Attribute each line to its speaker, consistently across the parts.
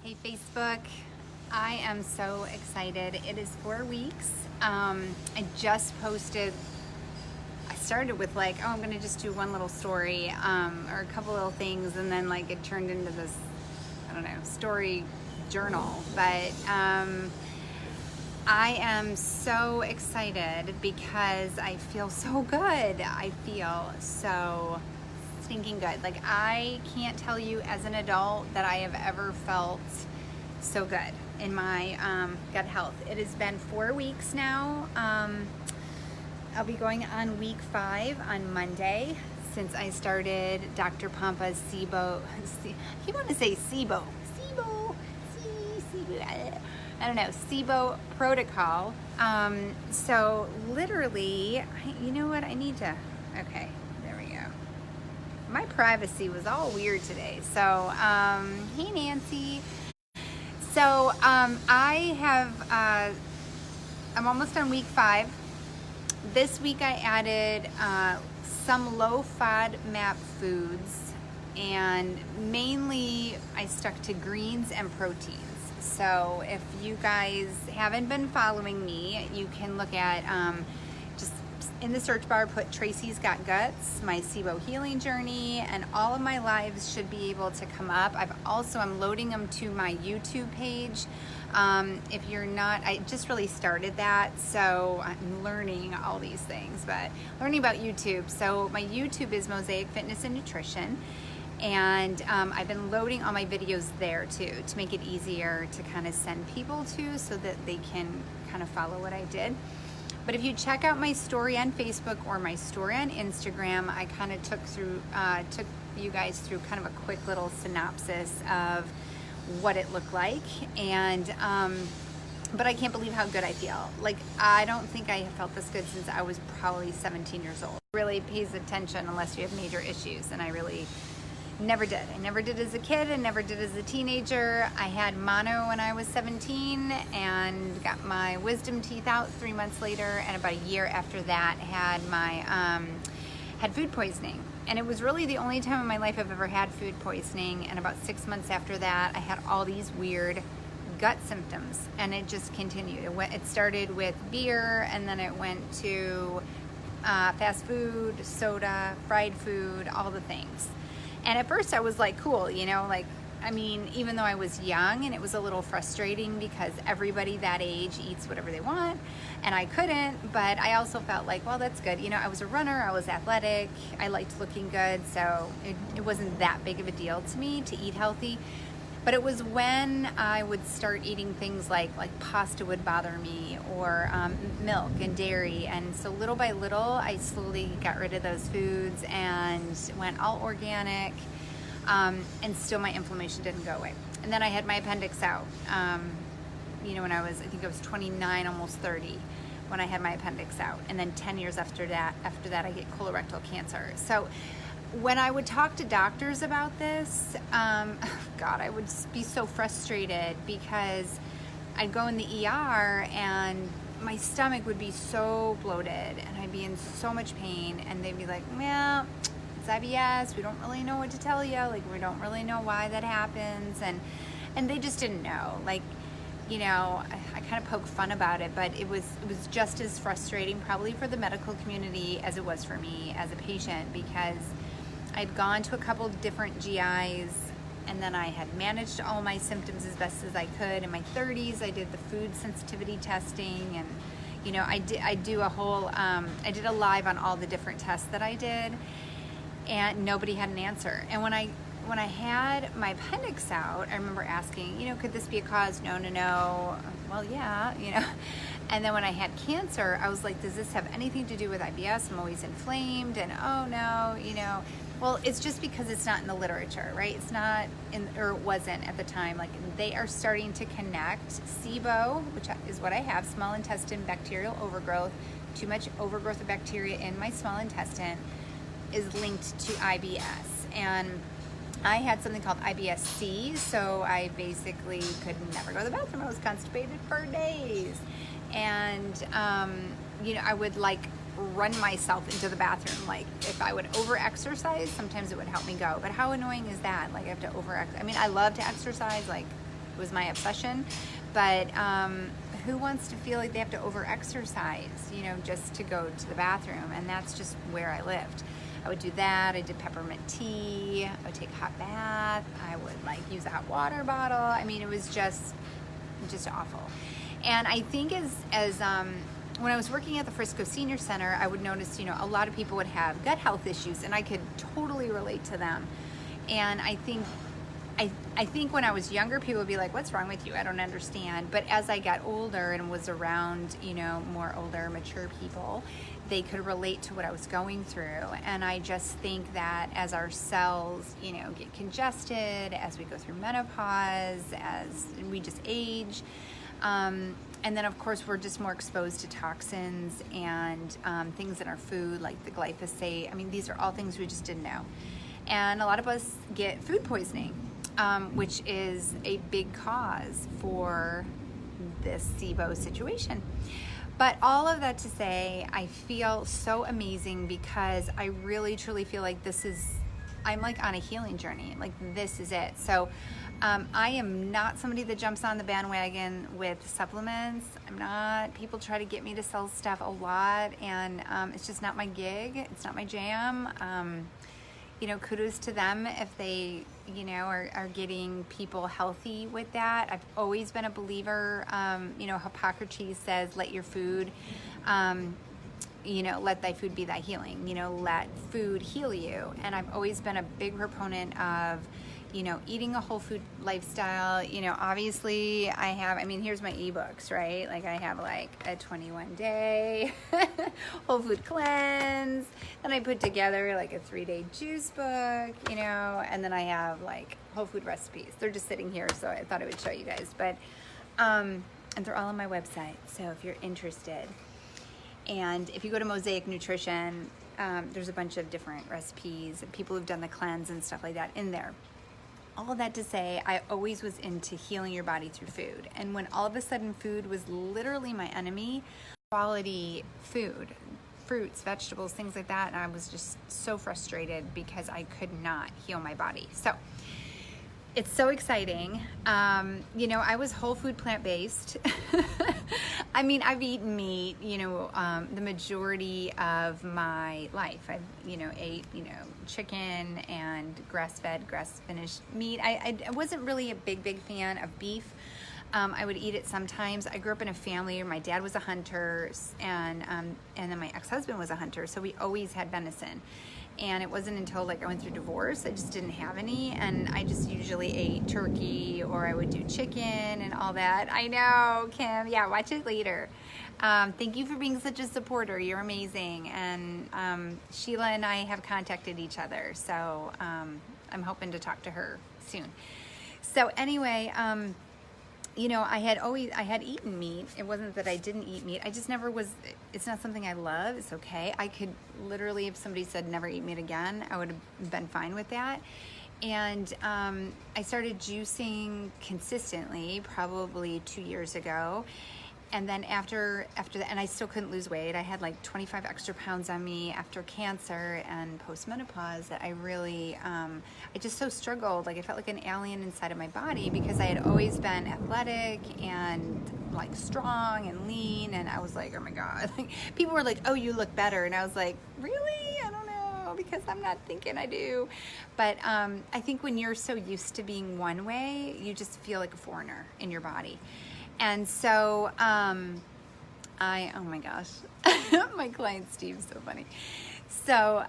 Speaker 1: Hey Facebook, I am so excited. It is 4 weeks. I just posted, I started with like, oh, I'm gonna just do one little story or a couple little things, and then like it turned into this, I don't know, story journal. But I am so excited because I feel so good. I feel so stinking good. Like, I can't tell you as an adult that I have ever felt so good in my gut health. It has been 4 weeks now. I'll be going on week 5 on Monday since I started Dr. Pompa's SIBO. I keep wanting to say SIBO. I don't know, SIBO protocol. So literally, you know what, I need to, okay, there we go. My privacy was all weird today. So, hey Nancy. So I have, I'm almost on week 5. This week I added some low FODMAP foods, and mainly I stuck to greens and proteins. So if you guys haven't been following me, you can look at, just in the search bar, put Tracy's Got Guts, my SIBO healing journey, and all of my lives should be able to come up. I'm loading them to my YouTube page. If you're not, I just really started that, so I'm learning all these things, but learning about YouTube. So my YouTube is Mosaic Fitness and Nutrition. And I've been loading all my videos there too to make it easier to kind of send people to, so that they can kind of follow what I did. But if you check out my story on Facebook or my story on Instagram, I kind of took you guys through kind of a quick little synopsis of what it looked like. And but I can't believe how good I feel. Like, I don't think I have felt this good since I was probably 17 years old. Really pays attention unless you have major issues, and I really never did. I never did as a kid and never did as a teenager. I had mono when I was 17 and got my wisdom teeth out 3 months later, and about a year after that had my had food poisoning. And it was really the only time in my life I've ever had food poisoning. And about 6 months after that, I had all these weird gut symptoms, and it just continued. It started with beer, and then it went to fast food, soda, fried food, all the things. And at first I was like, cool, you know, like, I mean, even though I was young, and it was a little frustrating because everybody that age eats whatever they want and I couldn't, but I also felt like, well, that's good. You know, I was a runner, I was athletic, I liked looking good, so it wasn't that big of a deal to me to eat healthy. But it was when I would start eating things like pasta would bother me, or milk and dairy. And so little by little, I slowly got rid of those foods and went all organic. And still my inflammation didn't go away. And then I had my appendix out, you know, when I think I was 29, almost 30, when I had my appendix out. And then 10 years after that, I get colorectal cancer. So when I would talk to doctors about this, God, I would be so frustrated because I'd go in the ER and my stomach would be so bloated and I'd be in so much pain, and they'd be like, well, it's IBS, we don't really know what to tell you, like, we don't really know why that happens, and they just didn't know. Like, you know, I kind of poke fun about it, but it was just as frustrating probably for the medical community as it was for me as a patient, because I'd gone to a couple different GIs, and then I had managed all my symptoms as best as I could. In my 30s, I did the food sensitivity testing, and you know, I did a live on all the different tests that I did, and nobody had an answer. And when I had my appendix out, I remember asking, you know, could this be a cause? No. Well, yeah, you know. And then when I had cancer, I was like, does this have anything to do with IBS? I'm always inflamed, and oh no, you know. Well, it's just because it's not in the literature, right? It's not in, or it wasn't at the time. Like, they are starting to connect SIBO, which is what I have, small intestine bacterial overgrowth, too much overgrowth of bacteria in my small intestine, is linked to IBS. And I had something called IBS-C, so I basically could never go to the bathroom. I was constipated for days. And, you know, I would like run myself into the bathroom. Like, if I would over-exercise, sometimes it would help me go. But how annoying is that? Like, I have to I mean, I love to exercise, like, was my obsession. But who wants to feel like they have to over-exercise, you know, just to go to the bathroom? And that's just where I lived. I would do that. I did peppermint tea. I would take a hot bath. I would like use a hot water bottle. I mean, it was just awful. And I think as when I was working at the Frisco Senior Center, I would notice, you know, a lot of people would have gut health issues, and I could totally relate to them. And I think when I was younger, people would be like, what's wrong with you? I don't understand. But as I got older and was around, you know, more older, mature people, they could relate to what I was going through. And I just think that as our cells, you know, get congested, as we go through menopause, as we just age, and then of course we're just more exposed to toxins and things in our food like the glyphosate. I mean, these are all things we just didn't know. And a lot of us get food poisoning, which is a big cause for this SIBO situation. But all of that to say, I feel so amazing because I really truly feel like I'm like on a healing journey. Like this is it. So I am not somebody that jumps on the bandwagon with supplements. I'm not. People try to get me to sell stuff a lot, and it's just not my gig. It's not my jam. You know, kudos to them if they, you know, are getting people healthy with that. I've always been a believer. You know, Hippocrates says, let your food, you know, let thy food be thy healing. You know, let food heal you. And I've always been a big proponent of, you know, eating a whole food lifestyle. You know, obviously I mean, here's my ebooks, right? Like I have like a 21-day whole food cleanse. Then I put together like a 3-day juice book, you know, and then I have like whole food recipes. They're just sitting here, so I thought I would show you guys. But, and they're all on my website. So if you're interested, and if you go to Mosaic Nutrition, there's a bunch of different recipes and people who've done the cleanse and stuff like that in there. All of that to say, I always was into healing your body through food. And when all of a sudden food was literally my enemy, quality food, fruits, vegetables, things like that, and I was just so frustrated because I could not heal my body. So it's so exciting. You know, I was whole food plant-based. I mean, I've eaten meat, you know, the majority of my life. I've, you know, ate, you know, chicken and grass-fed, grass-finished meat. I wasn't really a big fan of beef. I would eat it sometimes. I grew up in a family where my dad was a hunter, and then my ex-husband was a hunter, so we always had venison. And it wasn't until like I went through divorce, I just didn't have any, and I just usually ate turkey, or I would do chicken and all that. I know, Kim, yeah, watch it later. Thank you for being such a supporter. You're amazing. And Sheila and I have contacted each other, so I'm hoping to talk to her soon. So anyway, you know, I had eaten meat. It wasn't that I didn't eat meat. I just never was, it's not something I love. It's okay. I could literally, if somebody said never eat meat again, I would have been fine with that. And I started juicing consistently probably 2 years ago. And then after that, and I still couldn't lose weight. I had like 25 extra pounds on me after cancer and postmenopause that I really, I just so struggled. Like I felt like an alien inside of my body because I had always been athletic and like strong and lean. And I was like, oh my God, like people were like, oh, you look better. And I was like, really? I don't know, because I'm not thinking I do. But I think when you're so used to being one way, you just feel like a foreigner in your body. And so, oh my gosh, my client Steve's so funny. So,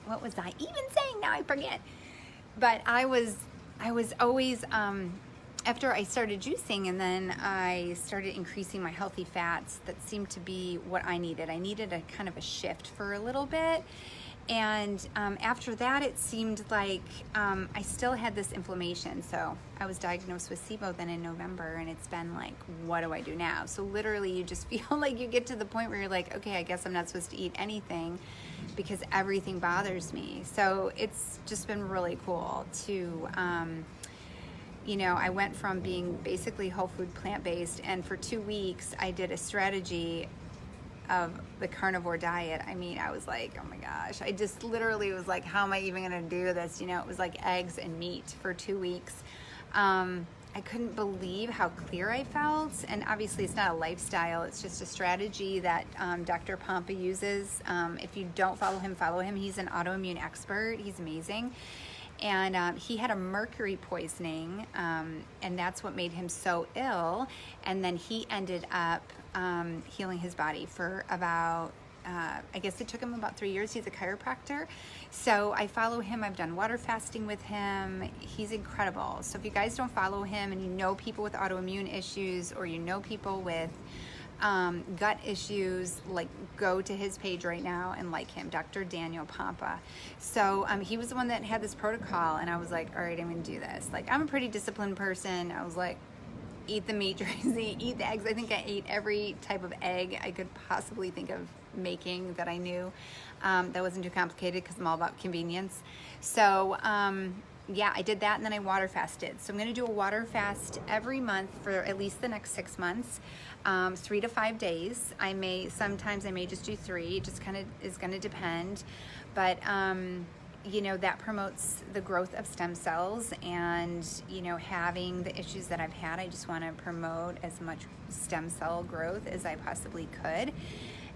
Speaker 1: what was I even saying? Now I forget. But I was always, after I started juicing, and then I started increasing my healthy fats, that seemed to be what I needed. I needed a kind of a shift for a little bit. And after that, it seemed like I still had this inflammation. So I was diagnosed with SIBO then in November, and it's been like, what do I do now? So literally you just feel like you get to the point where you're like, okay, I guess I'm not supposed to eat anything because everything bothers me. So it's just been really cool to, you know, I went from being basically whole food plant-based, and for 2 weeks I did a strategy of the carnivore diet. I mean, I was like, oh my gosh, I just literally was like, how am I even gonna do this? You know, it was like eggs and meat for 2 weeks. I couldn't believe how clear I felt. And obviously it's not a lifestyle, it's just a strategy that Dr. Pompa uses. If you don't follow him, follow him. He's an autoimmune expert. He's amazing. And he had a mercury poisoning, and that's what made him so ill. And then he ended up healing his body for about, I guess it took him about 3 years. He's a chiropractor. So I follow him. I've done water fasting with him. He's incredible. So if you guys don't follow him and you know people with autoimmune issues, or you know people with gut issues, like, go to his page right now and like him, Dr. Daniel Pompa. So he was the one that had this protocol, and I was like, all right, I'm gonna do this. Like, I'm a pretty disciplined person. I was like, eat the meat, Tracy, eat the eggs. I think I ate every type of egg I could possibly think of making that I knew. That wasn't too complicated because I'm all about convenience. So yeah, I did that, and then I water fasted. So I'm going to do a water fast every month for at least the next 6 months, 3 to 5 days. Sometimes I may just do 3. It just kind of is going to depend. But you know, that promotes the growth of stem cells, and, you know, having the issues that I've had, I just want to promote as much stem cell growth as I possibly could.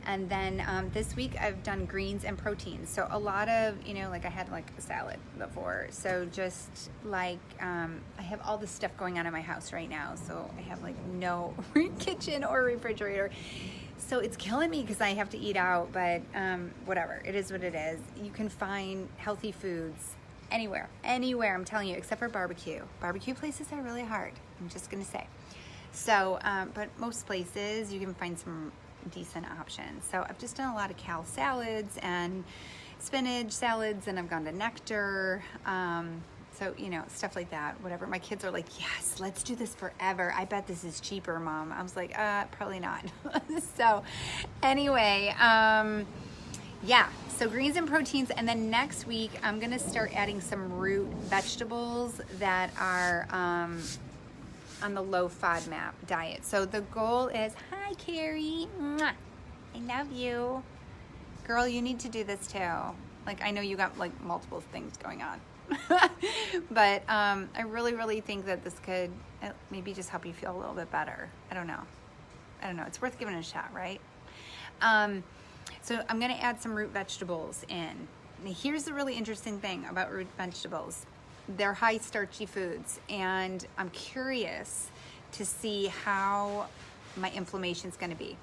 Speaker 1: And then this week I've done greens and proteins. So a lot of, you know, like I had like a salad before. So just like, I have all this stuff going on in my house right now. So I have like no kitchen or refrigerator. So it's killing me because I have to eat out, but whatever, it is what it is. You can find healthy foods anywhere, I'm telling you, except for barbecue. Barbecue places are really hard, I'm just gonna say. So, but most places you can find some decent options. So I've just done a lot of kale salads and spinach salads, and I've gone to nectar. So, you know, stuff like that, whatever. My kids are like, yes, let's do this forever. I bet this is cheaper, Mom. I was like, probably not. So anyway, yeah, so greens and proteins. And then next week, I'm going to start adding some root vegetables that are on the low FODMAP diet. So the goal is, hi, Carrie. Mwah. I love you. Girl, you need to do this too. Like, I know you got like multiple things going on. But I really think that this could maybe just help you feel a little bit better. I don't know. It's worth giving it a shot, right? So I'm going to add some root vegetables in. Now, here's the really interesting thing about root vegetables. They're high starchy foods, and I'm curious to see how my inflammation is going to be,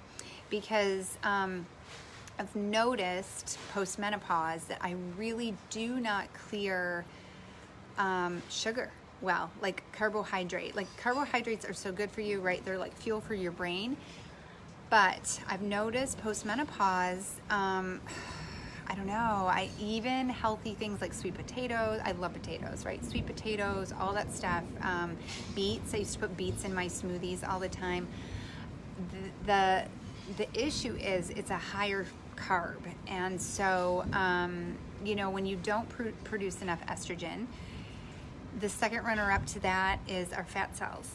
Speaker 1: because I've noticed post-menopause that I really do not clear sugar well, like carbohydrate. Like, carbohydrates are so good for you, right? They're like fuel for your brain. But I've noticed post-menopause, I don't know, even healthy things like sweet potatoes, I love potatoes, right? Sweet potatoes, all that stuff. Beets, I used to put beets in my smoothies all the time. The issue is it's a higher carb, and so you know, when you don't produce enough estrogen, the second runner-up to that is our fat cells.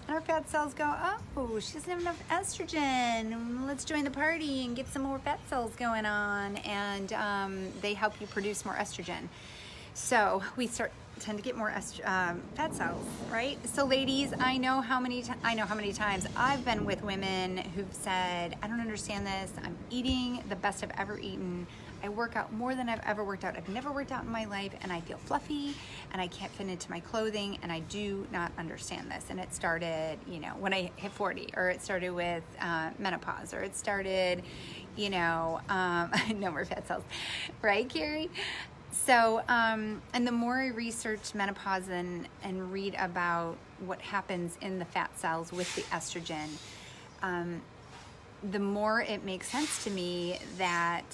Speaker 1: And our fat cells go, oh, she doesn't have enough estrogen. Let's join the party and get some more fat cells going on. And they help you produce more estrogen. So we tend to get more fat cells, right? So ladies, I know how many times I've been with women who've said, I don't understand this. I'm eating the best I've ever eaten. I work out more than I've ever worked out. I've never worked out in my life, and I feel fluffy, and I can't fit into my clothing, and I do not understand this. And it started, you know, when I hit 40, or it started with menopause, or it started, you know, no more fat cells, right, Carrie? So, and the more I research menopause and read about what happens in the fat cells with the estrogen, the more it makes sense to me that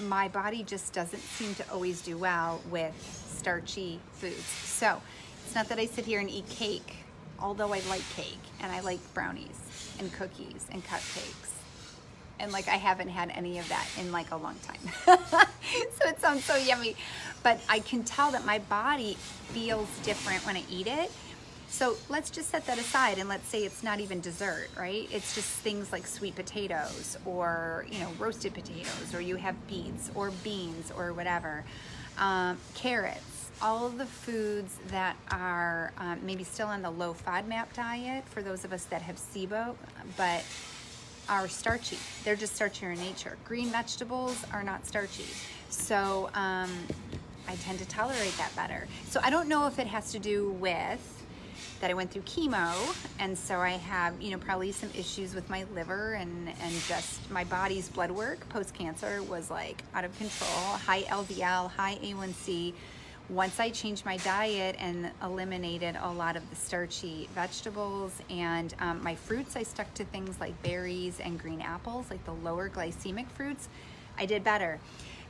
Speaker 1: my body just doesn't seem to always do well with starchy foods. So it's not that I sit here and eat cake, although I like cake, and I like brownies and cookies and cupcakes. And like, I haven't had any of that in like a long time. So it sounds so yummy, but I can tell that my body feels different when I eat it. So let's just set that aside, and let's say it's not even dessert, right? It's just things like sweet potatoes, or, you know, roasted potatoes, or you have beets or beans or whatever, carrots, all of the foods that are maybe still on the low FODMAP diet for those of us that have SIBO, but are starchy. They're just starchier in nature. Green vegetables are not starchy. So I tend to tolerate that better. So I don't know if it has to do with that I went through chemo, and so I have, you know, probably some issues with my liver and just my body's blood work post-cancer was like out of control, high LDL, high A1C. Once I changed my diet and eliminated a lot of the starchy vegetables and my fruits, I stuck to things like berries and green apples, like the lower glycemic fruits, I did better.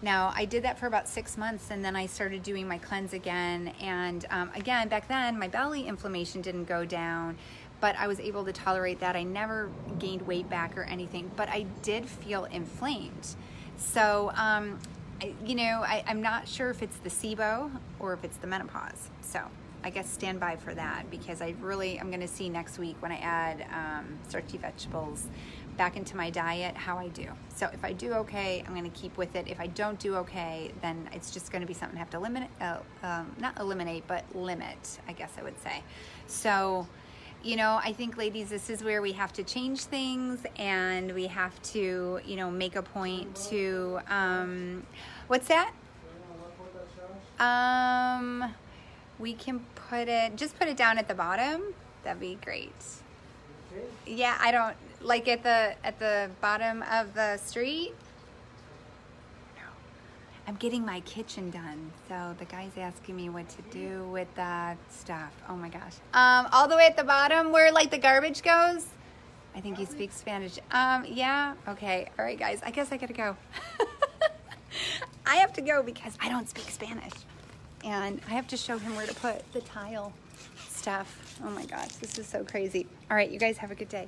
Speaker 1: Now, I did that for about 6 months, and then I started doing my cleanse again. And again, back then, my belly inflammation didn't go down, but I was able to tolerate that. I never gained weight back or anything, but I did feel inflamed. So, you know, I'm not sure if it's the SIBO or if it's the menopause. So I guess stand by for that, because I'm going to see next week when I add starchy vegetables back into my diet how I do. So if I do okay, I'm going to keep with it. If I don't do okay, then it's just going to be something I have to limit, not eliminate, but limit, I guess I would say. So, you know, I think, ladies, this is where we have to change things, and we have to, you know, make a point to, what's that? We can just put it down at the bottom. That'd be great. Yeah, I don't, like at the bottom of the street. No, I'm getting my kitchen done, so the guy's asking me what to do with that stuff. Oh my gosh. All the way at the bottom where like the garbage goes. I think he speaks Spanish. Yeah, okay. All right, guys, I guess I gotta go. I have to go because I don't speak Spanish, and I have to show him where to put the tile stuff. Oh my gosh, this is so crazy. All right, you guys have a good day.